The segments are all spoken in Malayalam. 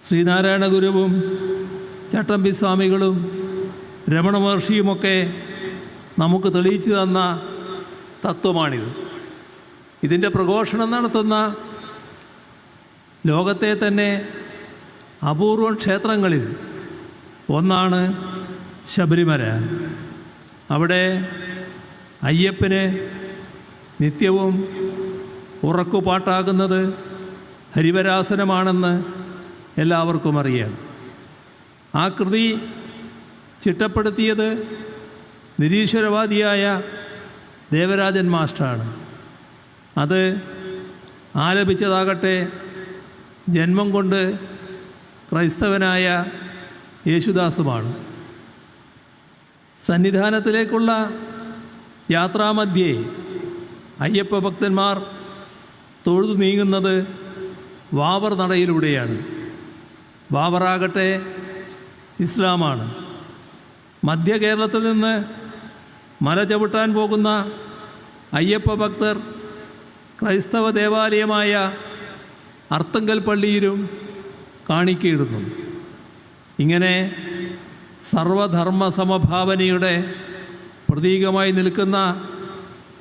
ശ്രീനാരായണ ഗുരുവും ചട്ടമ്പി സ്വാമികളും രമണ മഹർഷിയുമൊക്കെ നമുക്ക് തെളിയിച്ചു തന്ന തത്വമാണിത്. ഇതിൻ്റെ പ്രഘോഷണം നടത്തുന്ന ലോകത്തെ തന്നെ അപൂർവം ക്ഷേത്രങ്ങളിൽ ഒന്നാണ് ശബരിമല. അവിടെ അയ്യപ്പന് നിത്യവും ഉറക്കുപാട്ടാകുന്നത് ഹരിവരാസനമാണെന്ന് എല്ലാവർക്കും അറിയാം. ആ കൃതി ചിട്ടപ്പെടുത്തിയത് നിരീശ്വരവാദിയായ ദേവരാജൻ മാസ്റ്ററാണ്. അത് ആലപിച്ചതാകട്ടെ ജന്മം കൊണ്ട് ക്രൈസ്തവനായ യേശുദാസുമാണ്. സന്നിധാനത്തിലേക്കുള്ള യാത്രാമധ്യേ അയ്യപ്പ ഭക്തന്മാർ തൊഴുതു നീങ്ങുന്നത് വാവർ നടയിലൂടെയാണ്. വാവറാകട്ടെ ഇസ്ലാമാണ്. മധ്യ കേരളത്തിൽ നിന്ന് മല ചവിട്ടാൻ പോകുന്ന അയ്യപ്പ ഭക്തർ ക്രൈസ്തവ ദേവാലയമായ അർത്തങ്കൽ പള്ളിയിലും കാണിക്കയിടുന്നു. ഇങ്ങനെ സർവധർമ്മ സമഭാവനയുടെ പ്രതീകമായി നിൽക്കുന്ന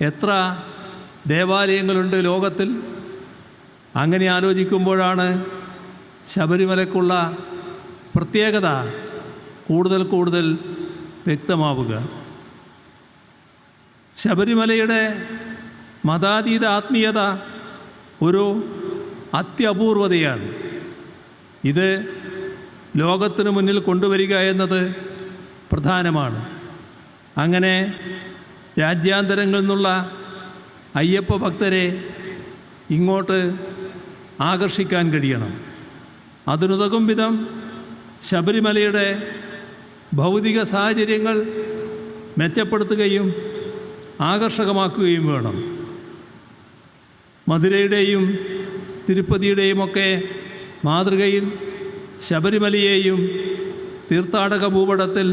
എത്ര ദേവാലയങ്ങളുണ്ട് ലോകത്തിൽ. അങ്ങനെ ആലോചിക്കുമ്പോഴാണ് ശബരിമലയ്ക്കുള്ള പ്രത്യേകത കൂടുതൽ കൂടുതൽ വ്യക്തമാവുക. ശബരിമലയുടെ മതാതീത ആത്മീയത ഒരു അത്യപൂർവതയാണ്. ഇത് ലോകത്തിനു മുന്നിൽ കൊണ്ടുവരിക എന്നത് പ്രധാനമാണ്. അങ്ങനെ രാജ്യാന്തരങ്ങളിൽ നിന്നുള്ള അയ്യപ്പ ഭക്തരെ ഇങ്ങോട്ട് ആകർഷിക്കാൻ കഴിയണം. അതിനുതകും വിധം ശബരിമലയുടെ ഭൗതിക സാഹചര്യങ്ങൾ മെച്ചപ്പെടുത്തുകയും ആകർഷകമാക്കുകയും വേണം. മധുരയുടെയും തിരുപ്പതിയുടെയുമൊക്കെ മാതൃകയിൽ ശബരിമലയെയും തീർത്ഥാടക ഭൂപടത്തിൽ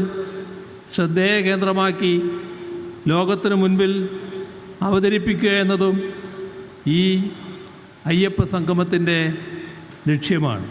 ശ്രദ്ധേയ കേന്ദ്രമാക്കി ലോകത്തിനു മുൻപിൽ അവതരിപ്പിക്കുക എന്നതും ഈ അയ്യപ്പ സംഗമത്തിൻ്റെ ലക്ഷ്യമാണ്.